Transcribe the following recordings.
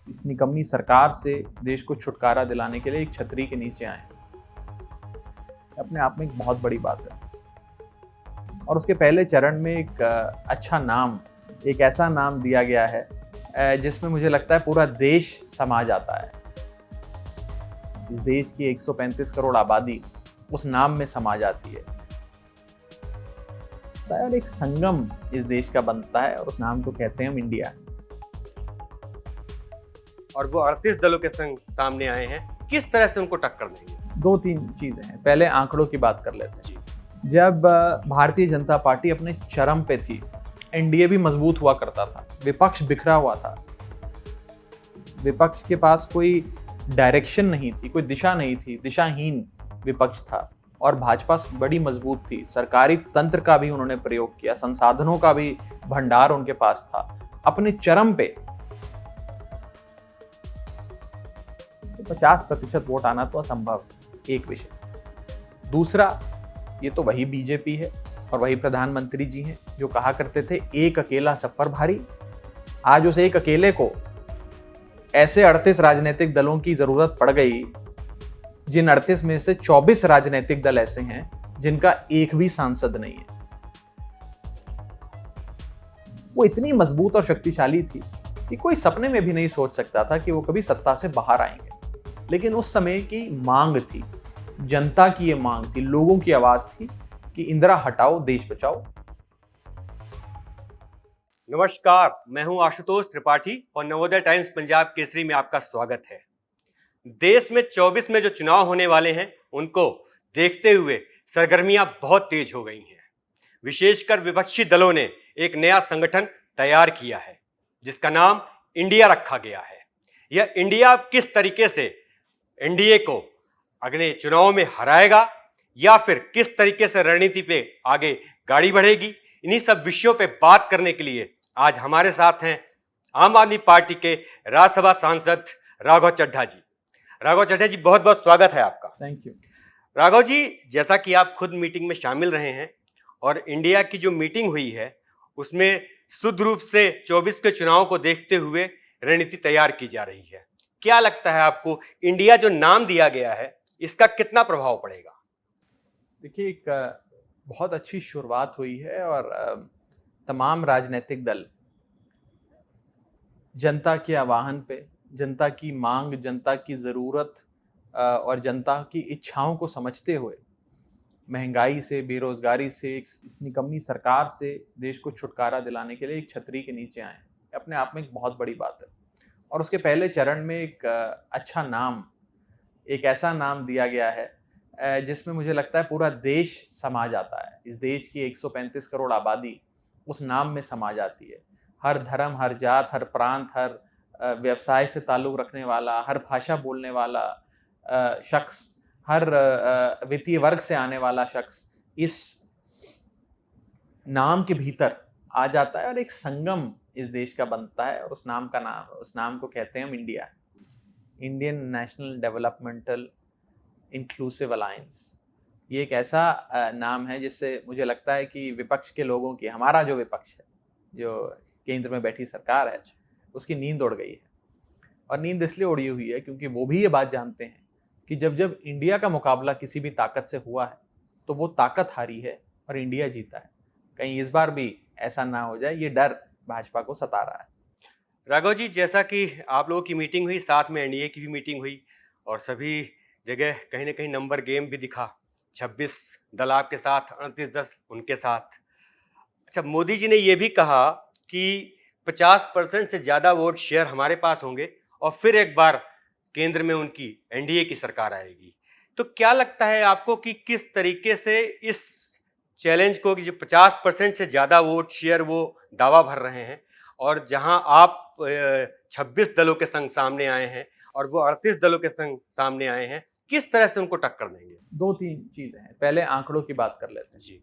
इस निकम्मी सरकार से देश को छुटकारा दिलाने के लिए एक छतरी के नीचे आए, अपने आप में एक बहुत बड़ी बात है। और उसके पहले चरण में एक अच्छा नाम, एक ऐसा नाम दिया गया है जिसमें मुझे लगता है पूरा देश समा जाता है। इस देश की 135 करोड़ आबादी उस नाम में समा जाती है और एक संगम इस देश का बनता है और उस नाम को कहते हैं हम इंडिया। और वो 38 दलों के संग सामने आए हैं, किस तरह से उनको टक्कर देंगे? 2-3 चीजें हैं। पहले आंकड़ों की बात कर लेते हैं जी। जब भारतीय जनता पार्टी अपने चरम पे थी, एनडीए भी मजबूत हुआ करता था, विपक्ष बिखरा हुआ था, विपक्ष के पास कोई डायरेक्शन नहीं थी, कोई दिशा नहीं थी, दिशाहीन विपक्ष था और भाजपा बड़ी मजबूत थी। सरकारी तंत्र का भी उन्होंने प्रयोग किया, संसाधनों का भी भंडार उनके पास था। अपने चरम पे 50% वोट आना तो असंभव, एक विषय। दूसरा, ये तो वही बीजेपी है और वही प्रधानमंत्री जी हैं जो कहा करते थे एक अकेला सब पर भारी। आज उस एक अकेले को ऐसे 38 राजनीतिक दलों की जरूरत पड़ गई, जिन 38 में से 24 राजनीतिक दल ऐसे हैं जिनका एक भी सांसद नहीं है। वो इतनी मजबूत और शक्तिशाली थी कि कोई सपने में भी नहीं सोच सकता था कि वो कभी सत्ता से बाहर आएंगे। लेकिन उस समय की मांग थी, जनता की ये मांग थी, लोगों की आवाज थी कि इंदिरा हटाओ, देश बचाओ। नमस्कार, मैं हूं आशुतोष त्रिपाठी और नवोदय टाइम्स पंजाब केसरी में आपका स्वागत है। देश में 24 में जो चुनाव होने वाले हैं, उनको देखते हुए सरगर्मियां बहुत तेज हो गई हैं। विशेषकर विपक्षी दलों ने एक नया संगठन तैयार किया है जिसका नाम इंडिया रखा गया है। यह इंडिया किस तरीके से एनडीए को अगले चुनाव में हराएगा या फिर किस तरीके से रणनीति पे आगे गाड़ी बढ़ेगी, इन्हीं सब विषयों पे बात करने के लिए आज हमारे साथ हैं आम आदमी पार्टी के राज्यसभा सांसद राघव चड्ढा जी। राघव चड्ढा जी, बहुत बहुत स्वागत है आपका। Thank you. राघव जी, जैसा कि आप खुद मीटिंग में शामिल रहे हैं और इंडिया की जो मीटिंग हुई है उसमें शुद्ध रूप से 24 के चुनाव को देखते हुए रणनीति तैयार की जा रही है, क्या लगता है आपको इंडिया जो नाम दिया गया है इसका कितना प्रभाव पड़ेगा? देखिए, एक बहुत अच्छी शुरुआत हुई है और तमाम राजनीतिक दल जनता के आह्वान पे, जनता की मांग, जनता की ज़रूरत और जनता की इच्छाओं को समझते हुए महंगाई से, बेरोजगारी से, एक निकम्मी सरकार से देश को छुटकारा दिलाने के लिए एक छतरी के नीचे आए, अपने आप में एक बहुत बड़ी बात है। और उसके पहले चरण में एक अच्छा नाम, एक ऐसा नाम दिया गया है जिसमें मुझे लगता है पूरा देश समा जाता है। इस देश की 135 करोड़ आबादी उस नाम में समा जाती है। हर धर्म, हर जात, हर प्रांत, हर व्यवसाय से ताल्लुक़ रखने वाला, हर भाषा बोलने वाला शख्स, हर वित्तीय वर्ग से आने वाला शख्स इस नाम के भीतर आ जाता है और एक संगम इस देश का बनता है और उस नाम को कहते हैं हम India, Indian national developmental inclusive alliance. ये एक ऐसा नाम है जिससे मुझे लगता है कि विपक्ष के लोगों की, हमारा जो विपक्ष है, जो केंद्र में बैठी सरकार है, उसकी नींद उड़ गई है। और नींद इसलिए उड़ी हुई है क्योंकि वो भी ये बात जानते हैं कि जब जब इंडिया का मुकाबला किसी भी ताकत से हुआ है तो वो ताकत हारी है और इंडिया जीता है। कहीं इस बार भी ऐसा ना हो जाए, ये डर भाजपा को सता रहा है। राघव जी, जैसा कि आप लोगों की मीटिंग हुई, साथ में एनडीए की भी मीटिंग हुई और सभी जगह कहीं ना कहीं नंबर गेम भी दिखा। 26 दल आपके साथ, 38 दल उनके साथ। अच्छा, मोदी जी ने ये भी कहा कि 50% से ज़्यादा वोट शेयर हमारे पास होंगे और फिर एक बार केंद्र में उनकी एनडीए की सरकार आएगी। तो क्या लगता है आपको कि किस तरीके से इस चैलेंज को, कि जो 50% से ज़्यादा वोट शेयर वो दावा भर रहे हैं और जहां आप 26 दलों के संग सामने आए हैं और वो 38 दलों के संग सामने आए हैं, किस तरह से उनको टक्कर देंगे? 2-3 चीजें हैं। पहले आंकड़ों की बात कर लेते हैं जी।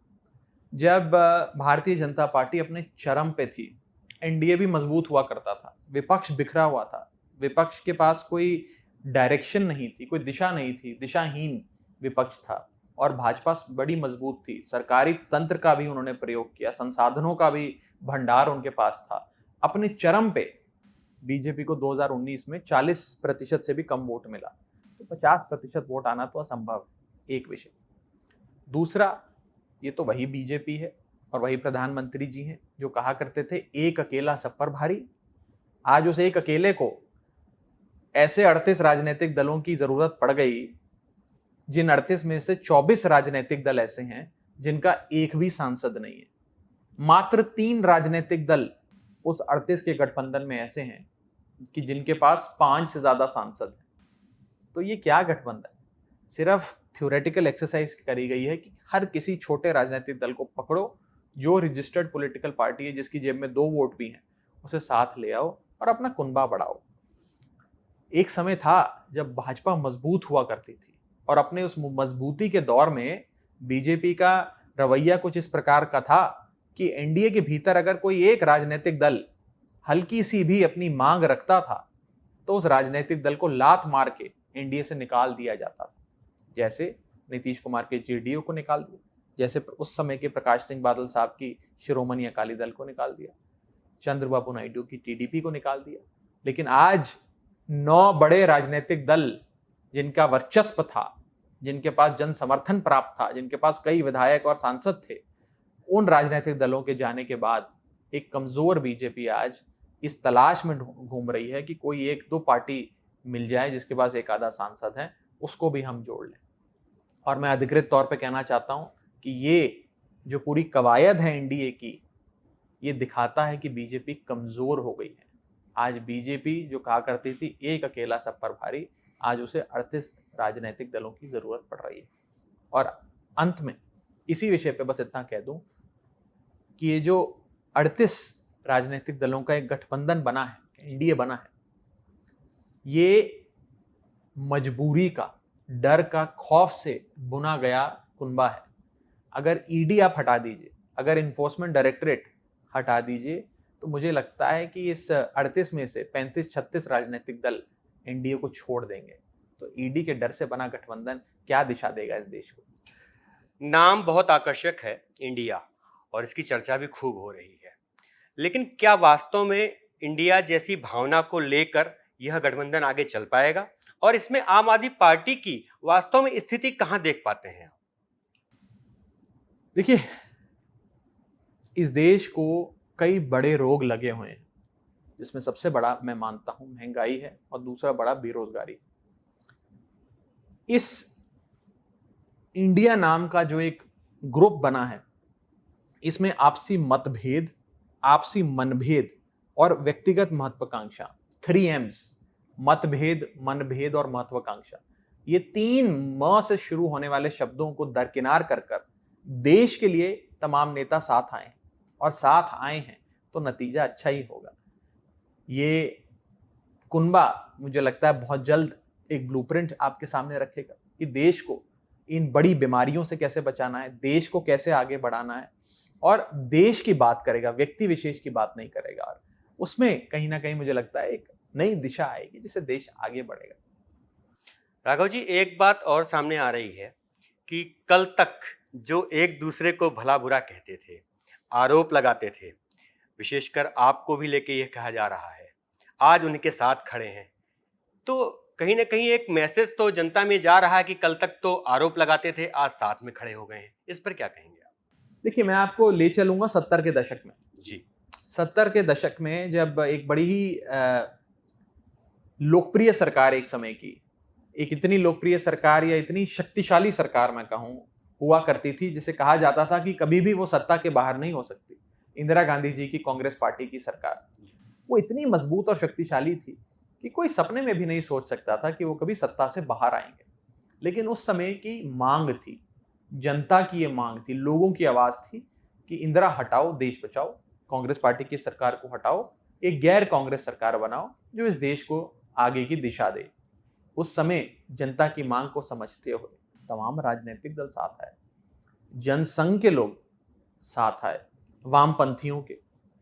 जब भारतीय जनता पार्टी अपने चरम पे थी, एनडीए भी मजबूत हुआ करता था, विपक्ष बिखरा हुआ था, विपक्ष के पास कोई डायरेक्शन नहीं थी, कोई दिशा नहीं थी, दिशाहीन विपक्ष था और भाजपा बड़ी मजबूत थी। सरकारी तंत्र का भी उन्होंने प्रयोग किया, संसाधनों का भी भंडार उनके पास था। अपने चरम पे बीजेपी को 2019 में 40% से भी कम वोट मिला, तो 50% वोट आना तो असंभव है, एक विषय। दूसरा, ये तो वही बीजेपी है और वही प्रधानमंत्री जी हैं जो कहा करते थे एक अकेला सब पर भारी। आज उस एक अकेले को ऐसे 38 राजनीतिक दलों की जरूरत पड़ गई, जिन 38 में से 24 राजनीतिक दल ऐसे हैं जिनका एक भी सांसद नहीं है। मात्र 3 राजनीतिक दल उस 38 के गठबंधन में ऐसे हैं कि जिनके पास 5 से ज्यादा सांसद हैं। तो ये क्या गठबंधन? सिर्फ थ्योरेटिकल एक्सरसाइज करी गई है कि हर किसी छोटे राजनीतिक दल को पकड़ो, जो रजिस्टर्ड पॉलिटिकल पार्टी है, जिसकी जेब में 2 वोट भी हैं, उसे साथ ले आओ और अपना कुनबा बढ़ाओ। एक समय था जब भाजपा मजबूत हुआ करती थी और अपने उस मजबूती के दौर में बीजेपी का रवैया कुछ इस प्रकार का था कि एनडीए के भीतर अगर कोई एक राजनीतिक दल हल्की सी भी अपनी मांग रखता था तो उस राजनीतिक दल को लात मार के एनडीए से निकाल दिया जाता था। जैसे नीतीश कुमार के जेडीयू को निकाल दिया, जैसे उस समय के प्रकाश सिंह बादल साहब की शिरोमणि अकाली दल को निकाल दिया, चंद्रबाबू नायडू की टीडीपी को निकाल दिया। लेकिन आज 9 बड़े राजनीतिक दल जिनका वर्चस्व था, जिनके पास जन समर्थन प्राप्त था, जिनके पास कई विधायक और सांसद थे, उन राजनीतिक दलों के जाने के बाद एक कमजोर बीजेपी आज इस तलाश में घूम रही है कि कोई 1-2 पार्टी मिल जाए जिसके पास एक आधा सांसद है, उसको भी हम जोड़ लें। और मैं अधिकृत तौर पे कहना चाहता हूं कि ये जो पूरी कवायद है एनडीए की, ये दिखाता है कि बीजेपी कमजोर हो गई है। आज बीजेपी जो कहा करती थी एक अकेला सब पर भारी, आज उसे 38 राजनीतिक दलों की जरूरत पड़ रही है। और अंत में इसी विषय पे बस इतना कह दूं कि ये जो 38 राजनीतिक दलों का एक गठबंधन बना है, एनडीए बना है, ये मजबूरी का, डर का, खौफ से बुना गया कुनबा है। अगर ईडी आप हटा दीजिए, अगर इन्फोर्समेंट डायरेक्टरेट हटा दीजिए, तो मुझे लगता है कि इस 38 में से 35-36 राजनीतिक दल एनडीए को छोड़ देंगे। तो ईडी के डर से बना गठबंधन क्या दिशा देगा इस देश को? नाम बहुत आकर्षक है इंडिया, और इसकी चर्चा भी खूब हो रही है, लेकिन क्या वास्तव में इंडिया जैसी भावना को लेकर यह गठबंधन आगे चल पाएगा? और इसमें आम आदमी पार्टी की वास्तव में स्थिति कहां देख पाते हैं? देखिए, इस देश को कई बड़े रोग लगे हुए हैं, जिसमें सबसे बड़ा मैं मानता हूं महंगाई है और दूसरा बड़ा बेरोजगारी। इस इंडिया नाम का जो एक ग्रुप बना है, इसमें आपसी मतभेद, आपसी मनभेद और व्यक्तिगत महत्वाकांक्षा, 3Ms, मतभेद, मनभेद और महत्वाकांक्षा, ये 3 म से शुरू होने वाले शब्दों को दरकिनार कर देश के लिए तमाम नेता साथ आए हैं, और साथ आए हैं तो नतीजा अच्छा ही होगा। ये कुनबा मुझे लगता है बहुत जल्द एक ब्लूप्रिंट आपके सामने रखेगा कि देश को इन बड़ी बीमारियों से कैसे बचाना है, देश को कैसे आगे बढ़ाना है, और देश की बात करेगा, व्यक्ति विशेष की बात नहीं करेगा। और उसमें कहीं ना कहीं मुझे लगता है एक नई दिशा आएगी जिससे देश आगे बढ़ेगा। राघव जी, एक बात और सामने आ रही है कि कल तक जो एक दूसरे को भला बुरा कहते थे, आरोप लगाते थे, विशेषकर आपको भी लेके यह कहा जा रहा है, आज उनके साथ खड़े हैं। तो कहीं ना कहीं एक मैसेज तो जनता में जा रहा है कि कल तक तो आरोप लगाते थे, आज साथ में खड़े हो गए हैं। इस पर क्या कहेंगे आप? देखिए, मैं आपको ले चलूंगा 70 के दशक में। जी, 70 के दशक में जब एक बड़ी ही लोकप्रिय सरकार, एक समय की एक इतनी लोकप्रिय सरकार या इतनी शक्तिशाली सरकार मैं कहूं हुआ करती थी, जिसे कहा जाता था कि कभी भी वो सत्ता के बाहर नहीं हो सकती, इंदिरा गांधी जी की कांग्रेस पार्टी की सरकार। वो इतनी मजबूत और शक्तिशाली थी कि कोई सपने में भी नहीं सोच सकता था कि वो कभी सत्ता से बाहर आएंगे। लेकिन उस समय की मांग थी, जनता की ये मांग थी, लोगों की आवाज थी कि इंदिरा हटाओ, देश बचाओ, कांग्रेस पार्टी की सरकार को हटाओ, एक गैर कांग्रेस सरकार बनाओ जो इस देश को आगे की दिशा दे। उस समय जनता की मांग को समझते हुए तमाम राजनीतिक दल साथ आए, जनसंघ के लोग साथ आए, वामपंथियों के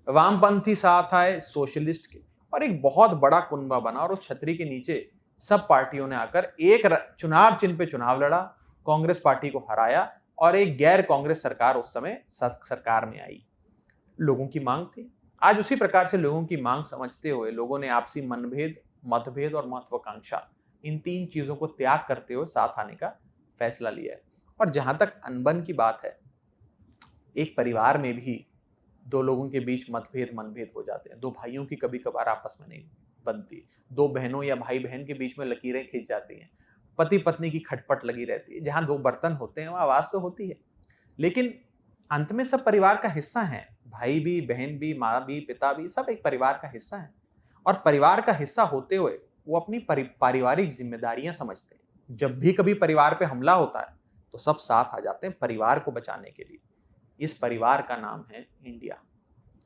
वामपंथी साथ आए, सोशलिस्ट के, और एक बहुत बड़ा कुनबा बना। और उस छतरी के नीचे सब पार्टियों ने आकर एक चुनाव चिन्ह पे चुनाव लड़ा, कांग्रेस पार्टी को हराया, और एक गैर कांग्रेस सरकार उस समय सरकार में आई। लोगों की मांग थी। आज उसी प्रकार से लोगों की मांग समझते हुए लोगों ने आपसी मनभेद, मतभेद और महत्वाकांक्षा, इन 3 चीजों को त्याग करते हुए साथ आने का फैसला लिया है। और जहां तक अनबन की बात है, एक परिवार में भी 2 लोगों के बीच मतभेद मनभेद हो जाते हैं। 2 भाइयों की कभी कभार आपस में नहीं बनती, 2 बहनों या भाई बहन के बीच में लकीरें खींच जाती हैं, पति पत्नी की खटपट लगी रहती है। जहां 2 बर्तन होते हैं वहां आवाज तो होती है, लेकिन अंत में सब परिवार का हिस्सा है। भाई भी, बहन भी, माँ भी, पिता भी, सब एक परिवार का हिस्सा है। और परिवार का हिस्सा होते हुए वो अपनी पारिवारिक जिम्मेदारियां समझते हैं। जब भी कभी परिवार पे हमला होता है तो सब साथ आ जाते हैं परिवार को बचाने के लिए। इस परिवार का नाम है इंडिया।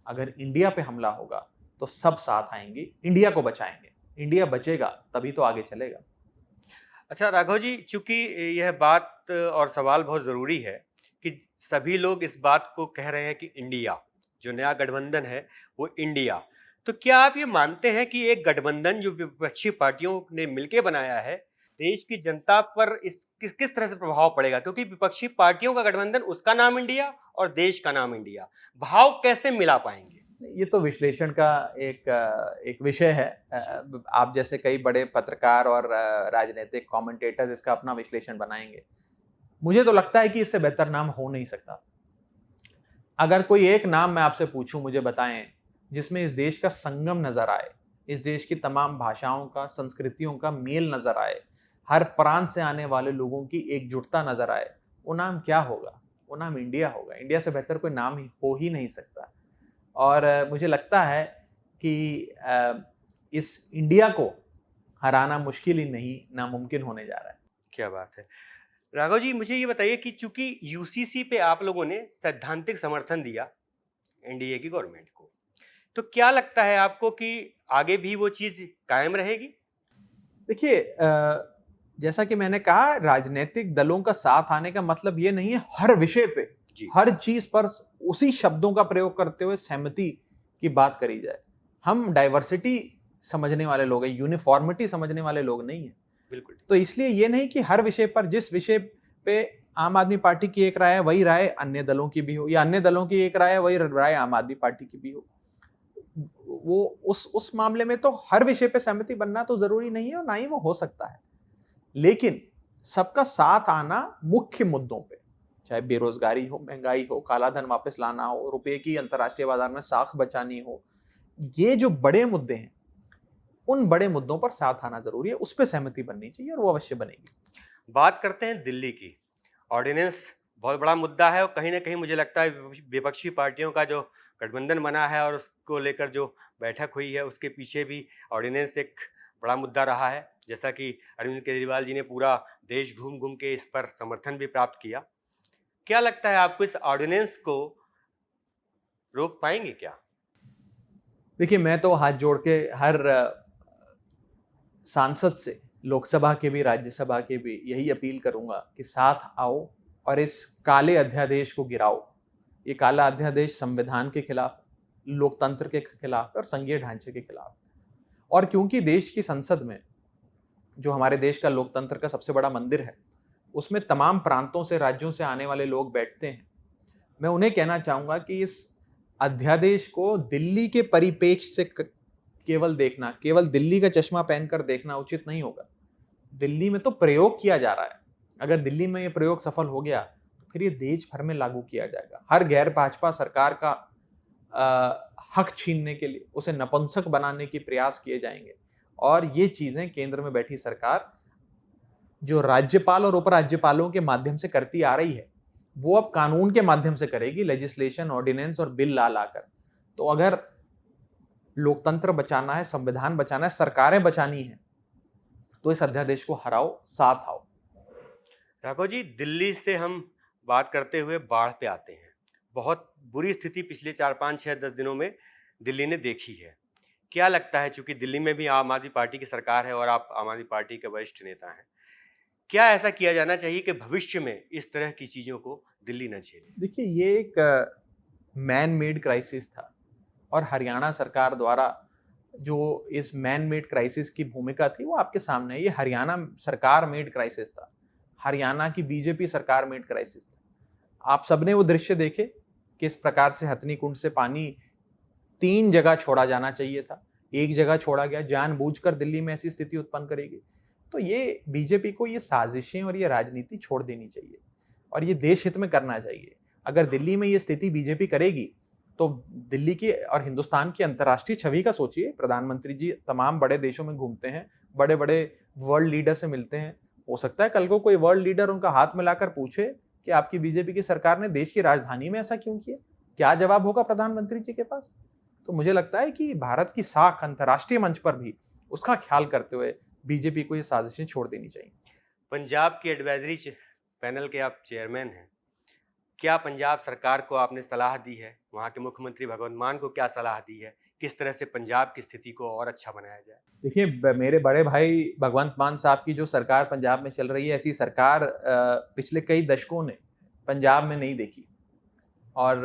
अगर इंडिया पे हमला होगा तो सब साथ आएंगे, इंडिया को बचाएंगे। इंडिया बचेगा तभी तो आगे चलेगा। अच्छा राघव जी, चूंकि यह बात और सवाल बहुत ज़रूरी है कि सभी लोग इस बात को कह रहे हैं कि इंडिया, जो नया गठबंधन है वो इंडिया, तो क्या आप ये मानते हैं कि एक गठबंधन जो विपक्षी पार्टियों ने मिलकर बनाया है, देश की जनता पर किस तरह से प्रभाव पड़ेगा? क्योंकि विपक्षी पार्टियों का गठबंधन, उसका नाम इंडिया और देश का नाम इंडिया, भाव कैसे मिला पाएंगे? ये तो विश्लेषण का एक विषय है। आप जैसे कई बड़े पत्रकार और राजनीतिक कमेंटेटर्स इसका अपना विश्लेषण बनाएंगे। मुझे तो लगता है कि इससे बेहतर नाम हो नहीं सकता। अगर कोई एक नाम मैं आपसे पूछूं, मुझे बताएं, जिसमें इस देश का संगम नजर आए, इस देश की तमाम भाषाओं का, संस्कृतियों का मेल नजर आए, हर प्रांत से आने वाले लोगों की एकजुटता नजर आए, वो नाम क्या होगा? वो नाम इंडिया होगा। इंडिया से बेहतर कोई नाम हो ही नहीं सकता। और मुझे लगता है कि इस इंडिया को हराना मुश्किल ही नहीं, नामुमकिन होने जा रहा है। क्या बात है। राघव जी, मुझे ये बताइए कि चूंकि यूसीसी पे आप लोगों ने सैद्धांतिक समर्थन दिया एनडीए की गवर्नमेंट को, तो क्या लगता है आपको कि आगे भी वो चीज कायम रहेगी? देखिए, जैसा कि मैंने कहा, राजनीतिक दलों का साथ आने का मतलब ये नहीं है हर विषय पे, हर चीज पर उसी शब्दों का प्रयोग करते हुए सहमति की बात करी जाए। हम डाइवर्सिटी समझने वाले लोग हैं, यूनिफॉर्मिटी समझने वाले लोग नहीं है। बिल्कुल। तो इसलिए ये नहीं कि हर विषय पर, जिस विषय पे आम आदमी पार्टी की एक राय है वही राय अन्य दलों की भी हो, या अन्य दलों की एक राय है वही राय आम आदमी पार्टी की भी हो। वो उस मामले में तो हर विषय पे सहमति बनना तो जरूरी नहीं है और ना ही वो हो सकता है। लेकिन सबका साथ आना मुख्य मुद्दों पे, चाहे बेरोजगारी हो, महंगाई हो, काला धन वापस लाना हो, रुपए की अंतर्राष्ट्रीय बाजार में साख बचानी हो, ये जो बड़े मुद्दे हैं, उन बड़े मुद्दों पर साथ आना जरूरी है। उस पर सहमति बननी चाहिए और वो अवश्य बनेगी। बात करते हैं दिल्ली की। ऑर्डिनेंस बहुत बड़ा मुद्दा है और कहीं ना कहीं मुझे लगता है विपक्षी पार्टियों का जो गठबंधन बना है और उसको लेकर जो बैठक हुई है, उसके पीछे भी ऑर्डिनेंस एक बड़ा मुद्दा रहा है। जैसा कि अरविंद केजरीवाल जी ने पूरा देश घूम घूम के इस पर समर्थन भी प्राप्त किया। क्या लगता है आपको, इस ऑर्डिनेंस को रोक पाएंगे क्या? देखिए, मैं तो हाथ जोड़ के हर सांसद से, लोकसभा के भी राज्यसभा के भी, यही अपील करूंगा कि साथ आओ और इस काले अध्यादेश को गिराओ। ये काला अध्यादेश संविधान के खिलाफ, लोकतंत्र के खिलाफ और संघीय ढांचे के खिलाफ। और क्योंकि देश की संसद में, जो हमारे देश का लोकतंत्र का सबसे बड़ा मंदिर है, उसमें तमाम प्रांतों से, राज्यों से आने वाले लोग बैठते हैं, मैं उन्हें कहना चाहूंगा कि इस अध्यादेश को दिल्ली के परिप्रेक्ष्य से केवल देखना, केवल दिल्ली का चश्मा पहनकर देखना उचित नहीं होगा। दिल्ली में तो प्रयोग किया जा रहा है। अगर दिल्ली में ये प्रयोग सफल हो गया तो फिर ये देश भर में लागू किया जाएगा। हर गैर भाजपा सरकार का हक छीनने के लिए, उसे नपुंसक बनाने के प्रयास किए जाएंगे। और ये चीजें केंद्र में बैठी सरकार, जो राज्यपाल और उपराज्यपालों के माध्यम से करती आ रही है, वो अब कानून के माध्यम से करेगी, लेजिस्लेशन, ऑर्डिनेंस और बिल ला लाकर। तो अगर लोकतंत्र बचाना है, संविधान बचाना है, सरकारें बचानी है, तो इस अध्यादेश को हराओ, साथ आओ। राघव जी, दिल्ली से हम बात करते हुए बाढ़ पे आते हैं। बहुत बुरी स्थिति पिछले 4, 5, 6, 10 दिनों में दिल्ली ने देखी है। क्या लगता है, चूंकि दिल्ली में भी आम आदमी पार्टी की सरकार है और आप आम आदमी पार्टी के वरिष्ठ नेता हैं, क्या ऐसा किया जाना चाहिए कि भविष्य में इस तरह की चीजों को दिल्ली न झेले? देखिए, ये एक मैन मेड क्राइसिस था और हरियाणा सरकार द्वारा जो इस मैन मेड क्राइसिस की भूमिका थी वो आपके सामने है। ये हरियाणा सरकार मेड क्राइसिस था, हरियाणा की बीजेपी सरकार मेड क्राइसिस था। आप सबने वो दृश्य देखे, किस प्रकार से हथनी कुंड से पानी 3 जगह छोड़ा जाना चाहिए था, एक जगह छोड़ा गया, जानबूझकर दिल्ली में ऐसी स्थिति उत्पन्न करेगी। तो ये बीजेपी को ये साजिशें और ये राजनीति छोड़ देनी चाहिए और ये देश हित में करना चाहिए। अगर दिल्ली में ये स्थिति बीजेपी करेगी तो दिल्ली की और हिंदुस्तान की अंतर्राष्ट्रीय छवि का सोचिए। प्रधानमंत्री जी तमाम बड़े देशों में घूमते हैं, बड़े बड़े वर्ल्ड लीडर से मिलते हैं। हो सकता है कल को कोई वर्ल्ड लीडर उनका हाथ मिलाकर पूछे कि आपकी बीजेपी की सरकार ने देश की राजधानी में ऐसा क्यों किया, क्या जवाब होगा प्रधानमंत्री जी के पास? तो मुझे लगता है कि भारत की साख अंतर्राष्ट्रीय मंच पर भी उसका ख्याल करते हुए बीजेपी को ये साजिशें छोड़ देनी चाहिए। पंजाब की एडवाइजरी पैनल के आप चेयरमैन हैं, क्या पंजाब सरकार को आपने सलाह दी है, वहाँ के मुख्यमंत्री भगवंत मान को क्या सलाह दी है, किस तरह से पंजाब की स्थिति को और अच्छा बनाया जाए? देखिए, मेरे बड़े भाई भगवंत मान साहब की जो सरकार पंजाब में चल रही है, ऐसी सरकार पिछले कई दशकों ने पंजाब में नहीं देखी। और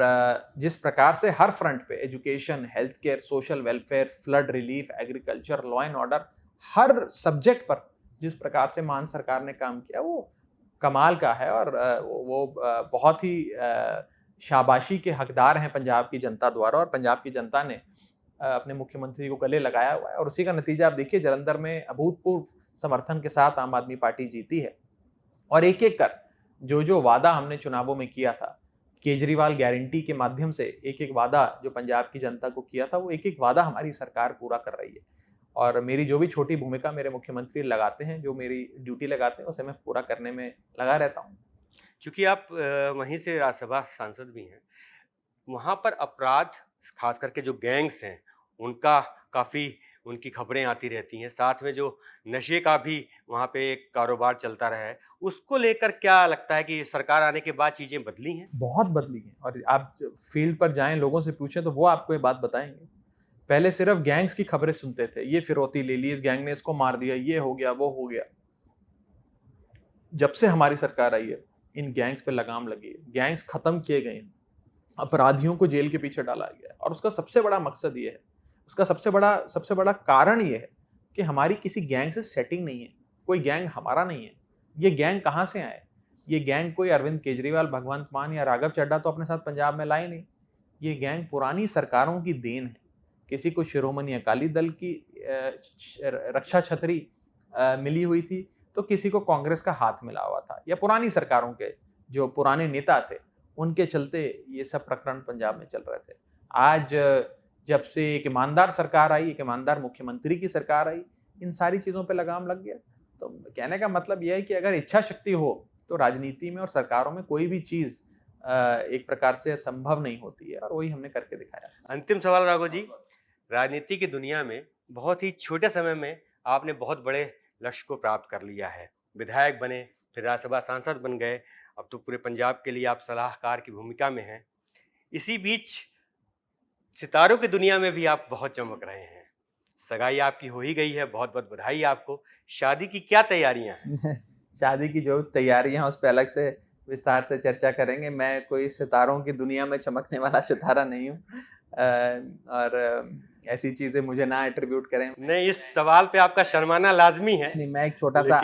जिस प्रकार से हर फ्रंट पे education, health care, social welfare, flood relief, agriculture, law and order, her subject पर जिस प्रकार से मान सरकार ने काम किया वो कमाल का है। और वो बहुत ही शाबाशी के हकदार हैं पंजाब की जनता द्वारा। और पंजाब की जनता ने अपने मुख्यमंत्री को गले लगाया हुआ है और उसी का नतीजा आप देखिए, जालंधर में अभूतपूर्व समर्थन के साथ आम आदमी पार्टी जीती है। और एक एक कर जो वादा हमने चुनावों में किया था, केजरीवाल गारंटी के माध्यम से एक एक वादा जो पंजाब की जनता को किया था, वो एक एक वादा हमारी सरकार पूरा कर रही है। और मेरी जो भी छोटी भूमिका मेरे मुख्यमंत्री लगाते हैं, जो मेरी ड्यूटी लगाते हैं, उसे मैं पूरा करने में लगा रहता हूँ। चूँकि आप वहीं से राज्यसभा सांसद भी हैं, वहाँ पर अपराध खास करके जो गैंग्स हैं उनका काफ़ी उनकी खबरें आती रहती हैं, साथ में जो नशे का भी वहाँ पे एक कारोबार चलता रहा है, उसको लेकर क्या लगता है कि सरकार आने के बाद चीज़ें बदली हैं? बहुत बदली हैं। और आप फील्ड पर जाएं, लोगों से पूछें तो वो आपको ये बात बताएंगे। पहले सिर्फ गैंग्स की खबरें सुनते थे, ये फिरौती ले ली, इस गैंग ने इसको मार दिया, ये हो गया, वो हो गया। जब से हमारी सरकार आई है, इन गैंग्स पे लगाम लगी है, गैंग्स खत्म किए गए हैं, अपराधियों को जेल के पीछे डाला गया है। और उसका सबसे बड़ा मकसद ये है, उसका सबसे बड़ा कारण ये है कि हमारी किसी गैंग से सेटिंग नहीं है, कोई गैंग हमारा नहीं है। ये गैंग कहाँ से आए? ये गैंग कोई अरविंद केजरीवाल, भगवंत मान या राघव चड्ढा तो अपने साथ पंजाब में लाए नहीं। ये गैंग पुरानी सरकारों की देन है। किसी को शिरोमणि अकाली दल की रक्षा छतरी मिली हुई थी, तो किसी को कांग्रेस का हाथ मिला हुआ था, या पुरानी सरकारों के जो पुराने नेता थे उनके चलते ये सब प्रकरण पंजाब में चल रहे थे। आज जब से एक ईमानदार सरकार आई, एक ईमानदार मुख्यमंत्री की सरकार आई, इन सारी चीज़ों पे लगाम लग गया। तो कहने का मतलब यह है कि अगर इच्छा शक्ति हो तो राजनीति में और सरकारों में कोई भी चीज़ एक प्रकार से असंभव नहीं होती है, और वही हमने करके दिखाया। अंतिम सवाल राघव जी, राजनीति की दुनिया में बहुत ही छोटे समय में आपने बहुत बड़े लक्ष्य को प्राप्त कर लिया है। विधायक बने, फिर राज्यसभा सांसद बन गए, अब तो पूरे पंजाब के लिए आप सलाहकार की भूमिका में हैं। इसी बीच सितारों की दुनिया में भी आप बहुत चमक रहे हैं। सगाई आपकी हो ही गई है, बहुत बहुत बधाई आपको। शादी की क्या तैयारियां हैं? शादी की जो तैयारियां उस पर अलग से विस्तार से चर्चा करेंगे। मैं कोई सितारों की दुनिया में चमकने वाला सितारा नहीं हूँ, और ऐसी चीजें मुझे ना एट्रीब्यूट करें। नहीं, इस सवाल पे आपका शर्माना लाजमी है। नहीं, मैं एक छोटा सा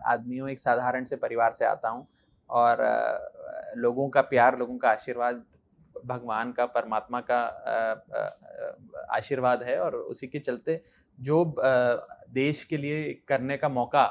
आदमी हूँ, एक साधारण से परिवार से आता हूँ, और लोगों का प्यार, लोगों का आशीर्वाद भगवान का, परमात्मा का आशीर्वाद है। और उसी के चलते जो देश के लिए करने का मौका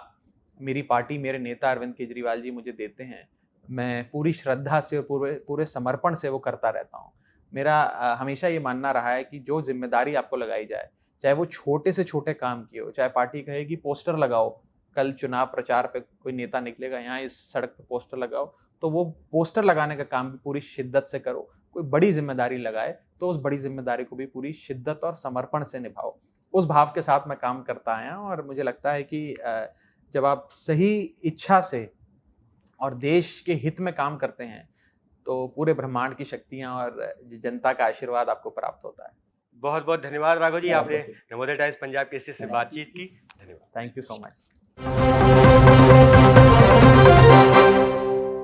मेरी पार्टी, मेरे नेता अरविंद केजरीवाल जी मुझे देते हैं, मैं पूरी श्रद्धा से, पूरे समर्पण से वो करता रहता हूँ। मेरा हमेशा ये मानना रहा है कि जो जिम्मेदारी आपको लगाई जाए, चाहे वो छोटे से छोटे काम की हो, चाहे पार्टी कहे कि पोस्टर लगाओ, कल चुनाव प्रचार पे कोई नेता निकलेगा, यहाँ इस सड़क पे पोस्टर लगाओ, तो वो पोस्टर लगाने का काम भी पूरी शिद्दत से करो। कोई बड़ी जिम्मेदारी लगाए तो उस बड़ी जिम्मेदारी को भी पूरी शिद्दत और समर्पण से निभाओ। उस भाव के साथ मैं काम करता आया, और मुझे लगता है कि जब आप सही इच्छा से और देश के हित में काम करते हैं तो पूरे ब्रह्मांड की शक्तियां और जनता का आशीर्वाद आपको प्राप्त होता है। बहुत बहुत धन्यवाद राघव जी, आपने नवोदय टाइम्स पंजाब केसरी से बातचीत की। धन्यवाद। Thank you so much.